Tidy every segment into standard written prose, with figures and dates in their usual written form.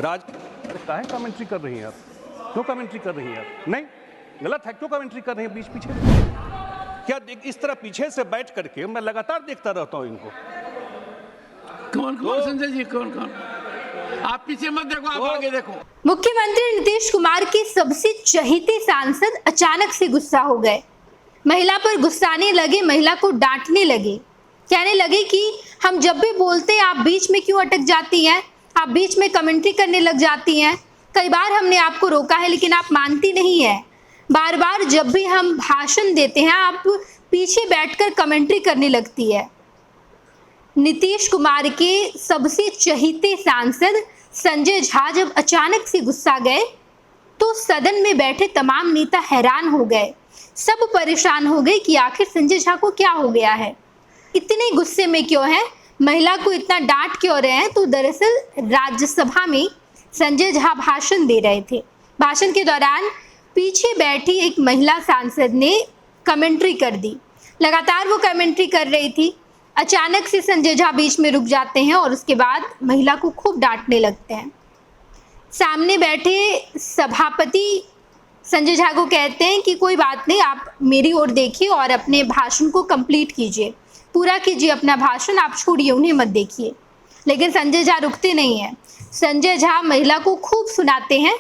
राज अरे काहे कमेंट्री कर रही हैं आप? क्यों कमेंट्री कर रही हैं आप? नहीं, गलत है। क्यों कमेंट्री कर रही हैं बीच पीछे? क्या इस तरह पीछे से बैठ करके मैं लगातार देखता रहता हूं इनको। कौन संजय जी, कौन आप पीछे मत देखो, आप आगे देखो। मुख्यमंत्री नीतीश कुमार के सबसे चहेते सांसद अचानक से गुस्सा हो गए। महिला पर गुस्साने लगे, महिला को डांटने लगे, कहने लगे कि हम जब भी बोलते हैं आप बीच में क्यों अटक जाती हैं, आप बीच में कमेंट्री करने लग जाती हैं। कई बार हमने आपको रोका है लेकिन आप मानती नहीं है। बार बार जब भी हम भाषण देते हैं आप पीछे बैठकर कमेंट्री करने लगती है। नीतीश कुमार के सबसे चहेते सांसद संजय झा जब अचानक से गुस्सा गए तो सदन में बैठे तमाम नेता हैरान हो गए। सब परेशान हो गए कि आखिर संजय झा को क्या हो गया है, इतने गुस्से में क्यों है, महिला को इतना डांट क्यों रहे हैं। तो दरअसल राज्यसभा में संजय झा भाषण दे रहे थे। भाषण के दौरान पीछे बैठी एक महिला सांसद ने कमेंट्री कर दी। लगातार वो कमेंट्री कर रही थी। अचानक से संजय झा बीच में रुक जाते हैं और उसके बाद महिला को खूब डांटने लगते हैं। सामने बैठे सभापति संजय झा को कहते हैं कि कोई बात नहीं, आप मेरी ओर देखिए और अपने भाषण को कंप्लीट कीजिए, पूरा कीजिए अपना भाषण, आप छोड़िए, उन्हें मत देखिए। लेकिन संजय झा रुकते नहीं हैं। संजय झा महिला को खूब सुनाते हैं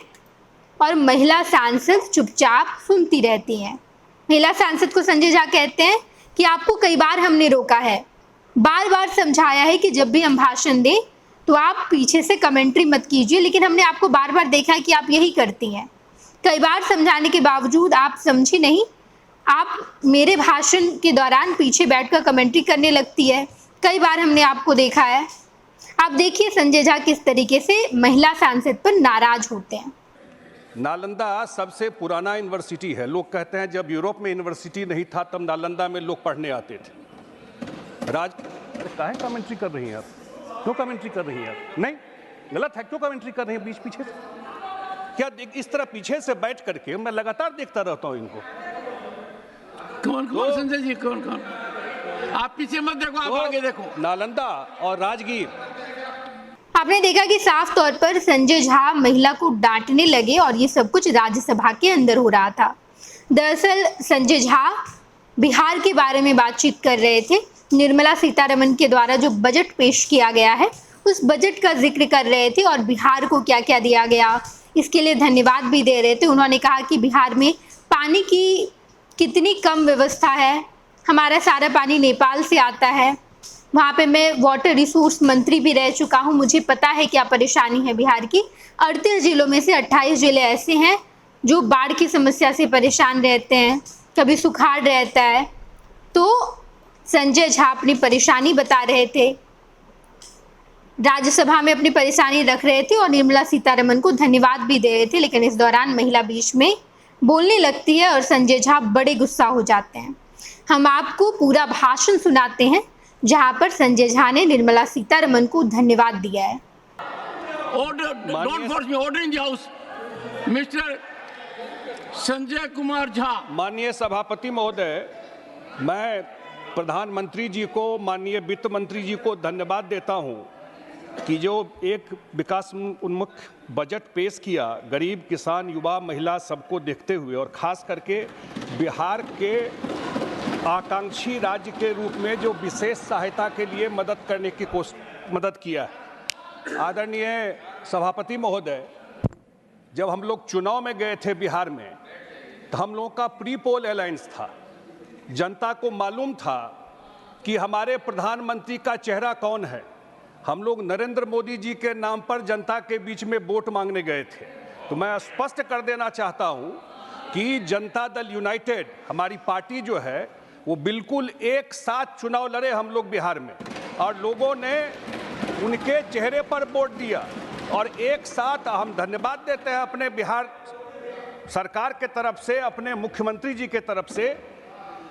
और महिला सांसद चुपचाप सुनती रहती हैं। महिला सांसद को संजय झा कहते हैं कि आपको कई बार हमने रोका है, बार बार समझाया है कि जब भी हम भाषण दें तो आप पीछे से कमेंट्री मत कीजिए, लेकिन हमने आपको बार बार देखा है कि आप यही करती हैं। कई बार समझाने के बावजूद आप समझी नहीं, आप मेरे भाषण के दौरान पीछे बैठकर कमेंट्री करने लगती है। कई बार हमने आपको देखा है। आप देखिए संजय झा किस तरीके से महिला सांसद पर नाराज होते हैं। नालंदा सबसे पुराना यूनिवर्सिटी है। लोग कहते हैं जब यूरोप में यूनिवर्सिटी नहीं था तब नालंदा में लोग पढ़ने आते थे। राज अरे काहे कमेंट्री कर रही हैं आप? क्यों कमेंट्री कर रही हैं आप? नहीं, गलत है। क्यों कमेंट्री कर रही हैं बीच पीछे? क्या इस तरह पीछे से बैठ करके मैं लगातार देखता रहता हूं इनको। कौन संजय जी, कौन आप पीछे मत देखो, आप आगे देखो। नालंदा और राजगीर। आपने देखा कि साफ तौर पर संजय झा महिला को डांटने लगे और ये सब कुछ राज्यसभा के अंदर हो रहा था। दरअसल संजय झा बिहार के बारे में बातचीत कर रहे थे। निर्मला सीतारमण के द्वारा जो बजट पेश किया गया है उस बजट का जिक्र कर रहे थे और बिहार को क्या क्या दिया गया इसके लिए धन्यवाद भी दे रहे थे। उन्होंने कहा कि बिहार में पानी की कितनी कम व्यवस्था है, हमारा सारा पानी नेपाल से आता है, वहाँ पे मैं वाटर रिसोर्स मंत्री भी रह चुका हूँ, मुझे पता है क्या परेशानी है बिहार की। 38 जिलों में से 28 जिले ऐसे हैं जो बाढ़ की समस्या से परेशान रहते हैं, कभी सुखाड़ रहता है। तो संजय झा अपनी परेशानी बता रहे थे, राज्यसभा में अपनी परेशानी रख रहे थे और निर्मला सीतारमण को धन्यवाद भी दे रहे थे। लेकिन इस दौरान महिला बीच में बोलने लगती है और संजय झा बड़े गुस्सा हो जाते हैं। हम आपको पूरा भाषण सुनाते हैं जहां पर संजय झा ने निर्मला सीतारमण को धन्यवाद दिया है। Order, don't force me, order in the house. Mister Sanjay Kumar Jha. माननीय सभापति महोदय, मैं प्रधानमंत्री जी को, माननीय वित्त मंत्री जी को धन्यवाद देता हूं कि जो एक विकास उन्मुख बजट पेश किया गरीब, किसान, युवा, महिला सबको देखते हुए और खास करके बिहार के आकांक्षी राज्य के रूप में जो विशेष सहायता के लिए मदद किया है। आदरणीय सभापति महोदय, जब हम लोग चुनाव में गए थे बिहार में तो हम लोगों का प्री पोल अलायंस था। जनता को मालूम था कि हमारे प्रधानमंत्री का चेहरा कौन है। हम लोग नरेंद्र मोदी जी के नाम पर जनता के बीच में वोट मांगने गए थे। तो मैं स्पष्ट कर देना चाहता हूं कि जनता दल यूनाइटेड, हमारी पार्टी जो है, वो बिल्कुल एक साथ चुनाव लड़े हम लोग बिहार में और लोगों ने उनके चेहरे पर वोट दिया। और एक साथ हम धन्यवाद देते हैं अपने बिहार सरकार के तरफ से, अपने मुख्यमंत्री जी के तरफ से,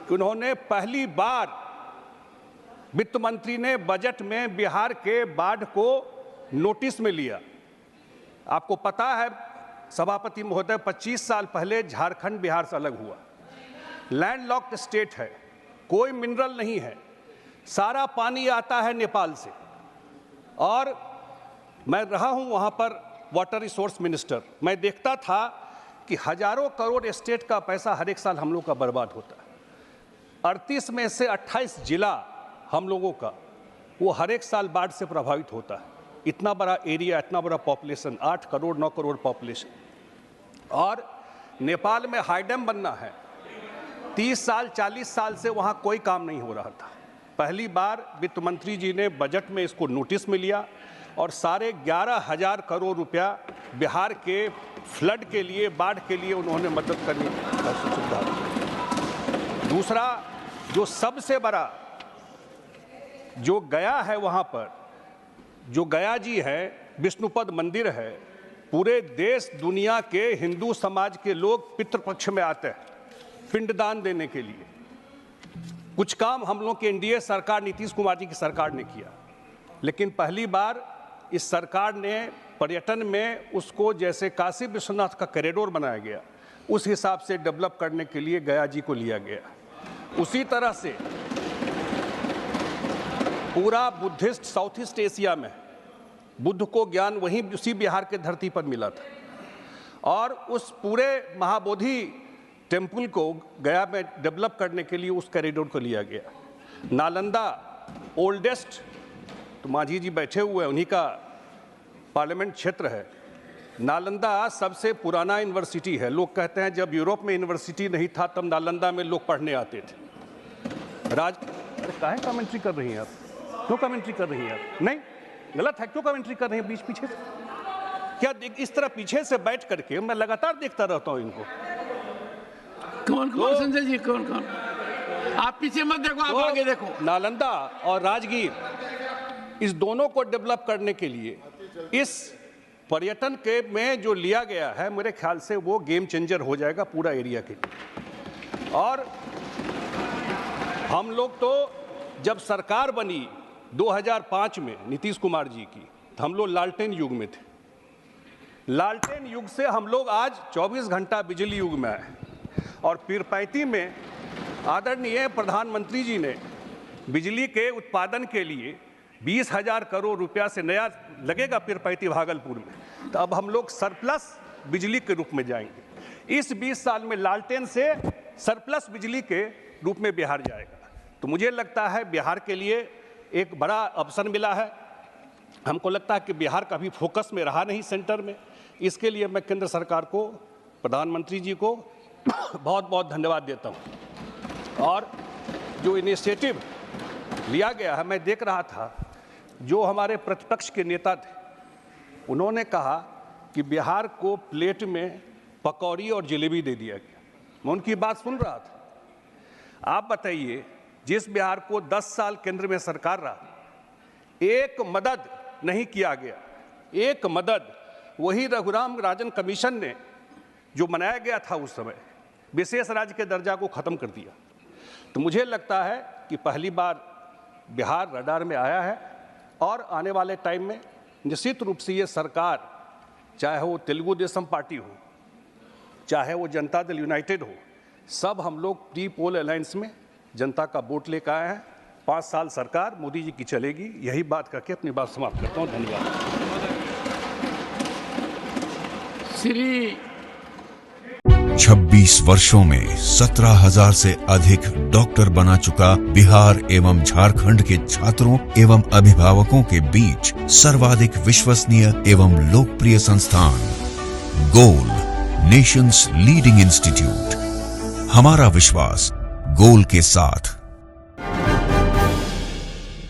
कि उन्होंने पहली बार वित्त मंत्री ने बजट में बिहार के बाढ़ को नोटिस में लिया। आपको पता है सभापति महोदय, 25 साल पहले झारखंड बिहार से अलग हुआ। लैंडलॉक्ड स्टेट है, कोई मिनरल नहीं है, सारा पानी आता है नेपाल से। और मैं रहा हूं वहां पर वाटर रिसोर्स मिनिस्टर, मैं देखता था कि हजारों करोड़ स्टेट का पैसा हर एक साल हम लोग का बर्बाद होता है। 38 में से 28 जिला हम लोगों का वो हर एक साल बाढ़ से प्रभावित होता है। इतना बड़ा एरिया, इतना बड़ा पॉपुलेशन, 8 करोड़ 9 करोड़ पॉपुलेशन, और नेपाल में हाई डैम बनना है। 30 साल 40 साल से वहाँ कोई काम नहीं हो रहा था। पहली बार वित्त मंत्री जी ने बजट में इसको नोटिस में लिया और साढ़े 11,000 करोड़ रुपया बिहार के फ्लड के लिए, बाढ़ के लिए उन्होंने मदद करने का सुविधा दी। दूसरा, जो सबसे बड़ा जो गया है, वहाँ पर जो गया जी है, विष्णुपद मंदिर है, पूरे देश दुनिया के हिंदू समाज के लोग पितृपक्ष में आते हैं पिंडदान देने के लिए। कुछ काम हम लोग के एनडीए सरकार, नीतीश कुमार जी की सरकार ने किया, लेकिन पहली बार इस सरकार ने पर्यटन में उसको, जैसे काशी विश्वनाथ का कॉरिडोर बनाया गया, उस हिसाब से डेवलप करने के लिए गया जी को लिया गया। उसी तरह से पूरा बुद्धिस्ट साउथ ईस्ट एशिया में बुद्ध को ज्ञान वहीं उसी बिहार के धरती पर मिला था, और उस पूरे महाबोधि टेम्पल को गया में डेवलप करने के लिए उस कॉरिडोर को लिया गया। नालंदा ओल्डेस्ट, तो मांझी जी बैठे हुए हैं, उन्हीं का पार्लियामेंट क्षेत्र है। नालंदा सबसे पुराना यूनिवर्सिटी है। लोग कहते हैं जब यूरोप में यूनिवर्सिटी नहीं था तब नालंदा में लोग पढ़ने आते थे। अरे काहे कमेंट्री कर रही हैं आप? क्यों कमेंट्री कर रही हैं आप? नहीं, गलत है। क्यों कमेंट्री कर रही हैं बीच पीछे से? क्या इस तरह पीछे से बैठ करके मैं लगातार देखता रहता हूं इनको। कौन संजय जी, कौन? आप पीछे मत देखो, आप आगे देखो। नालंदा और राजगीर, इस दोनों को डेवलप करने के लिए इस पर्यटन के में जो लिया गया है, मेरे ख्याल से वो गेम चेंजर हो जाएगा पूरा एरिया के लिए। और हम लोग तो जब सरकार बनी 2005 में नीतीश कुमार जी की, तो हम लोग लालटेन युग में थे। लालटेन युग से हम लोग आज 24 घंटा बिजली युग में आए, और पीरपैंती में आदरणीय प्रधानमंत्री जी ने बिजली के उत्पादन के लिए 20,000 करोड़ रुपया से नया लगेगा पीरपैंती भागलपुर में, तो अब हम लोग सरप्लस बिजली के रूप में जाएंगे। इस 20 साल में लालटेन से सरप्लस बिजली के रूप में बिहार जाएगा। तो मुझे लगता है बिहार के लिए एक बड़ा अवसर मिला है। हमको लगता है कि बिहार का भी फोकस में रहा नहीं सेंटर में। इसके लिए मैं केंद्र सरकार को, प्रधानमंत्री जी को बहुत बहुत धन्यवाद देता हूँ। और जो इनिशिएटिव लिया गया है, मैं देख रहा था जो हमारे प्रतिपक्ष के नेता थे, उन्होंने कहा कि बिहार को प्लेट में पकौड़ी और जलेबी दे दिया गया। मैं उनकी बात सुन रहा था। आप बताइए, जिस बिहार को 10 साल केंद्र में सरकार रहा, एक मदद नहीं किया गया, एक मदद। वही रघुराम राजन कमीशन ने जो बनाया गया था उस समय, विशेष राज्य के दर्जा को ख़त्म कर दिया। तो मुझे लगता है कि पहली बार बिहार रडार में आया है, और आने वाले टाइम में निश्चित रूप से ये सरकार, चाहे वो तेलुगु देशम पार्टी हो, चाहे वो जनता दल यूनाइटेड हो, सब हम लोग प्री पोल अलायंस में जनता का वोट लेकर आए हैं। 5 साल सरकार मोदी जी की चलेगी। यही बात करके अपनी बात समाप्त करता हूँ। धन्यवाद। श्री 26 वर्षों में 17,000 से अधिक डॉक्टर बना चुका बिहार एवं झारखंड के छात्रों एवं अभिभावकों के बीच सर्वाधिक विश्वसनीय एवं लोकप्रिय संस्थान गोल, नेशंस लीडिंग इंस्टीट्यूट। हमारा विश्वास गोल के साथ।